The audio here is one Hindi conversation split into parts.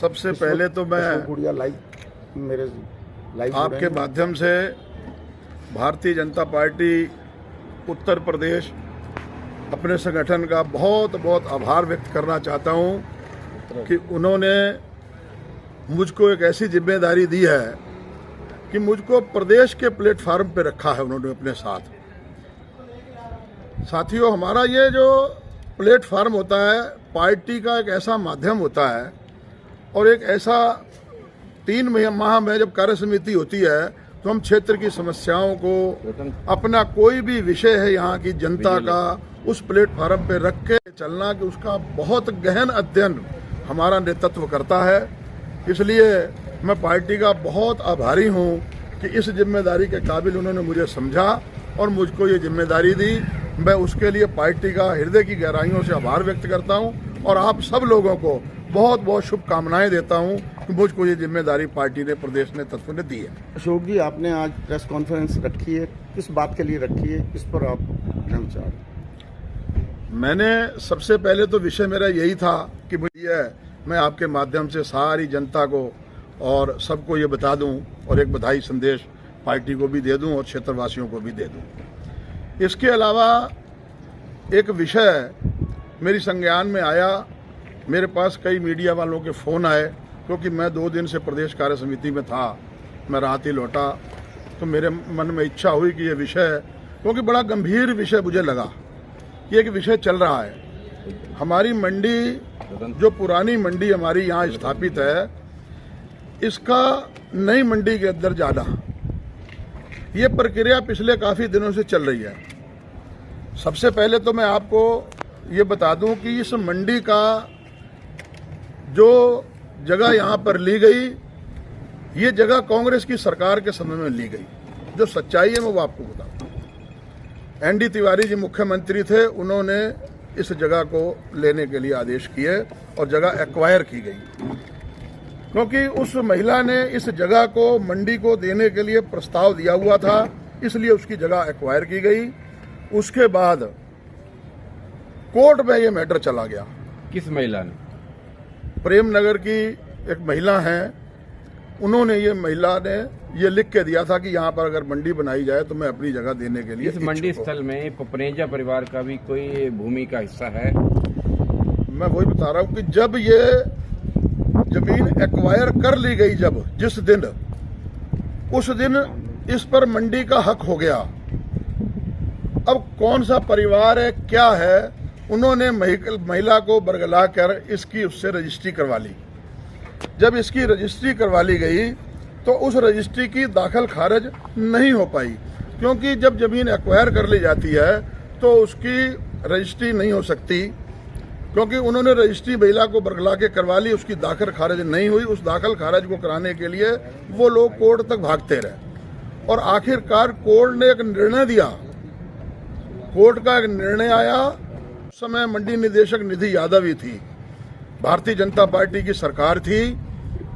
सबसे पहले तो मैं आपके माध्यम से भारतीय जनता पार्टी उत्तर प्रदेश अपने संगठन का बहुत बहुत आभार व्यक्त करना चाहता हूं कि उन्होंने मुझको एक ऐसी जिम्मेदारी दी है कि मुझको प्रदेश के प्लेटफार्म पे रखा है उन्होंने अपने साथ। साथियों, हमारा ये जो प्लेटफार्म होता है पार्टी का एक ऐसा माध्यम होता है और एक ऐसा 3 माह में जब कार्य समिति होती है तो हम क्षेत्र की समस्याओं को, अपना कोई भी विषय है यहाँ की जनता का, उस प्लेटफार्म पे रख के चलना कि उसका बहुत गहन अध्ययन हमारा नेतृत्व करता है। इसलिए मैं पार्टी का बहुत आभारी हूँ कि इस जिम्मेदारी के काबिल उन्होंने मुझे समझा और मुझको ये जिम्मेदारी दी। मैं उसके लिए पार्टी का हृदय की गहराइयों से आभार व्यक्त करता हूँ और आप सब लोगों को बहुत बहुत शुभकामनाएं देता हूँ कि मुझको ये जिम्मेदारी पार्टी ने, प्रदेश नेतृत्व ने दी है। अशोक जी, आपने आज प्रेस कॉन्फ्रेंस रखी है, किस बात के लिए रखी है, किस पर आप विचार? मैंने सबसे पहले तो विषय मेरा यही था कि भैया मैं आपके माध्यम से सारी जनता को और सबको ये बता दूं और एक बधाई संदेश पार्टी को भी दे दूं और क्षेत्रवासियों को भी दे दूं। इसके अलावा एक विषय मेरी संज्ञान में आया, मेरे पास कई मीडिया वालों के फ़ोन आए क्योंकि मैं 2 दिन से प्रदेश कार्य समिति में था, मैं रात ही लौटा तो मेरे मन में इच्छा हुई कि ये विषय, क्योंकि बड़ा गंभीर विषय मुझे लगा, ये एक विषय चल रहा है। हमारी मंडी, जो पुरानी मंडी हमारी यहाँ स्थापित है, इसका नई मंडी के अंदर जाना, ये प्रक्रिया पिछले काफ़ी दिनों से चल रही है। सबसे पहले तो मैं आपको ये बता दूं कि इस मंडी का जो जगह यहाँ पर ली गई, ये जगह कांग्रेस की सरकार के समय में ली गई। जो सच्चाई है मैं वो आपको बताऊं। ND तिवारी जी मुख्यमंत्री थे, उन्होंने इस जगह को लेने के लिए आदेश किए और जगह एक्वायर की गई क्योंकि उस महिला ने इस जगह को मंडी को देने के लिए प्रस्ताव दिया हुआ था, इसलिए उसकी जगह एक्वायर की गई। उसके बाद कोर्ट में ये मैटर चला गया। किस महिला ने? प्रेमनगर की एक महिला है, उन्होंने, ये महिला ने ये लिख के दिया था कि यहाँ पर अगर मंडी बनाई जाए तो मैं अपनी जगह देने के लिए। इस मंडी स्थल में पपनेजा परिवार का भी कोई भूमि का हिस्सा है? मैं वही बता रहा हूँ कि जब ये जमीन एक्वायर कर ली गई, जब जिस दिन, उस दिन इस पर मंडी का हक हो गया। अब कौन सा परिवार है, क्या है, उन्होंने महिला को बरगला कर इसकी उससे रजिस्ट्री करवा ली। जब इसकी रजिस्ट्री करवा ली गई तो उस रजिस्ट्री की दाखिल खारिज नहीं हो पाई क्योंकि जब जमीन एक्वायर कर ली जाती है तो उसकी रजिस्ट्री नहीं हो सकती, क्योंकि उन्होंने रजिस्ट्री महिला को बरगला के करवा ली, उसकी दाखिल खारिज नहीं हुई। उस दाखिल खारिज को कराने के लिए वो लोग कोर्ट तक भागते रहे और आखिरकार कोर्ट ने एक निर्णय दिया। कोर्ट का एक निर्णय आया, उस समय मंडी निदेशक निधि यादव ही थी, भारतीय जनता पार्टी की सरकार थी।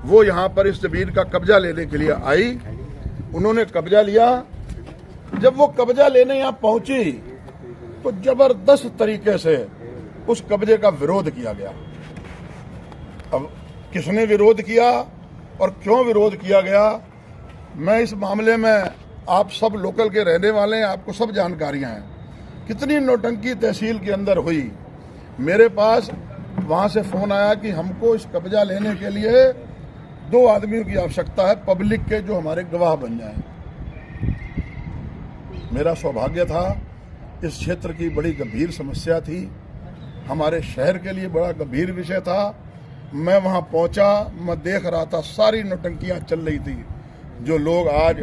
वो यहाँ पर इस जमीन का कब्जा लेने के लिए आई, उन्होंने कब्जा लिया। जब वो कब्जा लेने यहाँ पहुंची तो जबरदस्त तरीके से उस कब्जे का विरोध किया गया। अब किसने विरोध किया और क्यों विरोध किया गया, मैं इस मामले में, आप सब लोकल के रहने वाले हैं, आपको सब जानकारियां हैं। कितनी नौटंकी तहसील के अंदर हुई। मेरे पास वहां से फोन आया कि हमको इस कब्जा लेने के लिए 2 आदमियों की आवश्यकता है, पब्लिक के, जो हमारे गवाह बन जाएं। मेरा सौभाग्य था, इस क्षेत्र की बड़ी गंभीर समस्या थी, हमारे शहर के लिए बड़ा गंभीर विषय था। मैं वहां पहुंचा, मैं देख रहा था सारी नौटंकियां चल रही थी। जो लोग आज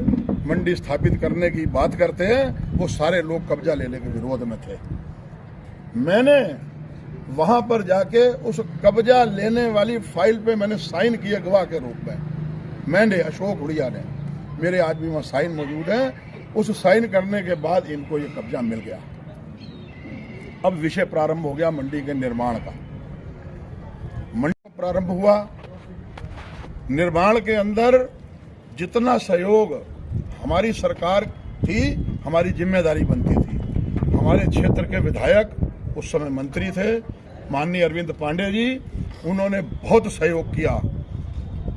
मंडी स्थापित करने की बात करते हैं वो सारे लोग कब्जा लेने के विरोध में थे। मैंने वहां पर जाके उस कब्जा लेने वाली फाइल पे मैंने साइन किए गवाह के रूप में। मैंने, अशोक उड़िया ने, मेरे आज भी वहां साइन मौजूद हैं। उस साइन करने के बाद इनको ये कब्जा मिल गया। अब विषय प्रारंभ हो गया मंडी के निर्माण का। मंडी प्रारंभ हुआ, निर्माण के अंदर जितना सहयोग हमारी सरकार थी, हमारी जिम्मेदारी बनती थी। हमारे क्षेत्र के विधायक, उस समय मंत्री थे माननीय अरविंद पांडे जी, उन्होंने बहुत सहयोग किया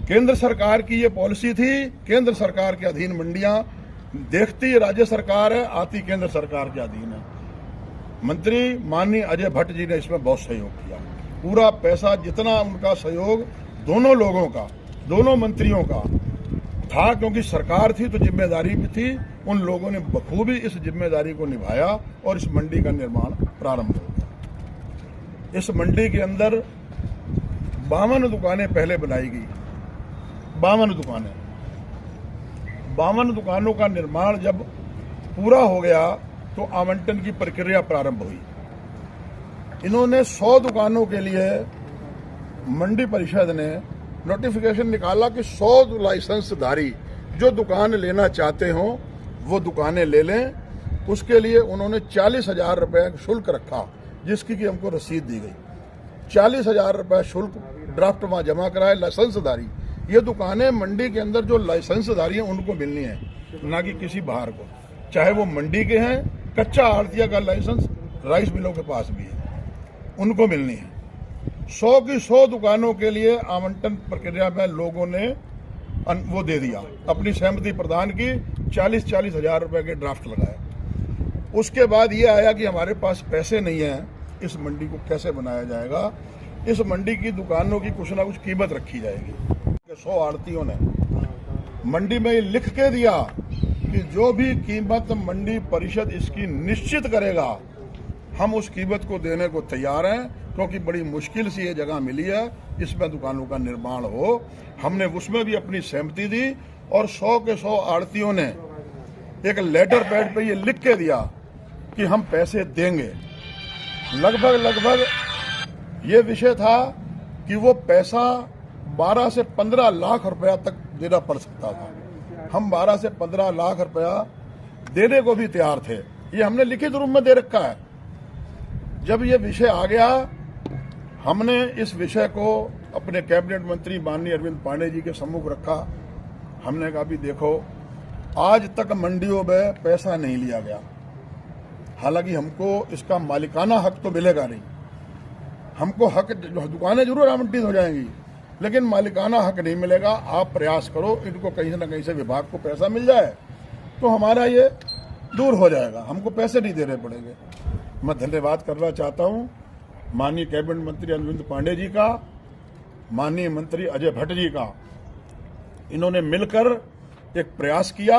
केंद्र सरकार की ये पॉलिसी थी। केंद्र सरकार के अधीन मंडियां देखती राज्य सरकार है, आती केंद्र सरकार के अधीन है। मंत्री माननीय अजय भट्ट जी ने इसमें बहुत सहयोग किया। पूरा पैसा जितना उनका सहयोग दोनों लोगों का, दोनों मंत्रियों का था, क्योंकि सरकार थी तो जिम्मेदारी भी थी। उन लोगों ने बखूबी इस जिम्मेदारी को निभाया और इस मंडी का निर्माण प्रारंभ हो गया। इस मंडी के अंदर 52 दुकानें पहले बनाई गई। 52 दुकानें, 52 दुकानों का निर्माण जब पूरा हो गया तो आवंटन की प्रक्रिया प्रारंभ हुई। इन्होंने 100 दुकानों के लिए मंडी परिषद ने नोटिफिकेशन निकाला कि 100 लाइसेंसधारी जो दुकान लेना चाहते हो वो दुकानें ले लें। उसके लिए उन्होंने 40,000 रुपये शुल्क रखा, जिसकी कि हमको रसीद दी गई। 40,000 रुपये शुल्क ड्राफ्ट वहां जमा कराए। लाइसेंसधारी ये दुकानें मंडी के अंदर जो लाइसेंसधारी हैं उनको मिलनी है, ना कि किसी बाहर को, चाहे वो मंडी के हैं। कच्चा आड़तिया का लाइसेंस राइस मिलों के पास भी है, उनको मिलनी है। 100 की 100 दुकानों के लिए आवंटन प्रक्रिया में लोगों ने वो दे दिया, अपनी सहमति प्रदान की। 40-40 हजार रुपए के ड्राफ्ट लगाए। उसके बाद ये आया कि हमारे पास पैसे नहीं है, इस मंडी को कैसे बनाया जाएगा। इस मंडी की दुकानों की कुछ ना कुछ कीमत रखी जाएगी। 100 आड़तियों ने मंडी में लिख के दिया कि जो भी कीमत मंडी परिषद इसकी निश्चित करेगा, हम उस कीमत को देने को तैयार हैं, क्योंकि बड़ी मुश्किल से ये जगह मिली है, इसमें दुकानों का निर्माण हो। हमने उसमें भी अपनी सहमति दी और 100 के 100 आड़तियों ने एक लेटर पैड पे ये लिख के दिया कि हम पैसे देंगे। लगभग ये विषय था कि वो पैसा 12 से 15 लाख रुपया तक देना पड़ सकता था। हम 12 से 15 लाख रुपया देने को भी तैयार थे। ये हमने लिखित रूप में दे रखा है। जब ये विषय आ गया, हमने इस विषय को अपने कैबिनेट मंत्री माननीय अरविंद पांडे जी के सम्मुख रखा। हमने कहा भी देखो, आज तक मंडियों में पैसा नहीं लिया गया। हालांकि हमको इसका मालिकाना हक तो मिलेगा नहीं, हमको हक, दुकानें जरूर आवंटित हो जाएंगी, लेकिन मालिकाना हक नहीं मिलेगा। आप प्रयास करो, इनको कहीं ना कहीं से विभाग को पैसा मिल जाए तो हमारा ये दूर हो जाएगा, हमको पैसे नहीं देने पड़ेंगे। मैं धन्यवाद करना चाहता हूं माननीय कैबिनेट मंत्री अरविंद पांडे जी का, माननीय मंत्री अजय भट्ट जी का। इन्होंने मिलकर एक प्रयास किया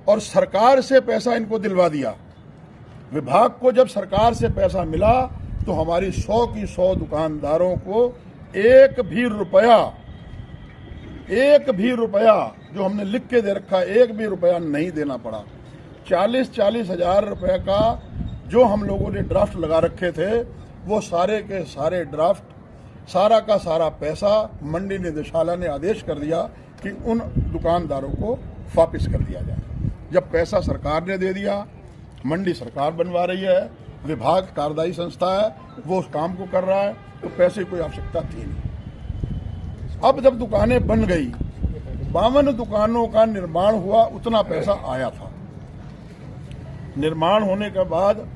और सरकार से पैसा इनको दिलवा दिया। विभाग को जब सरकार से पैसा मिला तो हमारी 100 की 100 दुकानदारों को एक भी रुपया जो हमने लिख के दे रखा, एक भी रुपया नहीं देना पड़ा। 40-40 हजार रुपये का जो हम लोगों ने ड्राफ्ट लगा रखे थे, वो सारे के सारे ड्राफ्ट, सारा का सारा पैसा मंडी निदेशालय ने आदेश कर दिया कि उन दुकानदारों को वापस कर दिया जाए। जब पैसा सरकार ने दे दिया, मंडी सरकार बनवा रही है, विभाग कार्यदायी संस्था है, वो उस काम को कर रहा है, तो पैसे की कोई आवश्यकता थी नहीं। अब जब दुकानें बन गई, 52 दुकानों का निर्माण हुआ, उतना पैसा आया था। निर्माण होने के बाद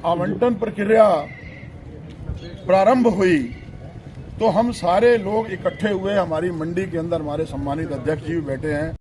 आवंटन प्रक्रिया प्रारंभ हुई तो हम सारे लोग इकट्ठे हुए। हमारी मंडी के अंदर हमारे सम्मानित अध्यक्ष जी भी बैठे हैं।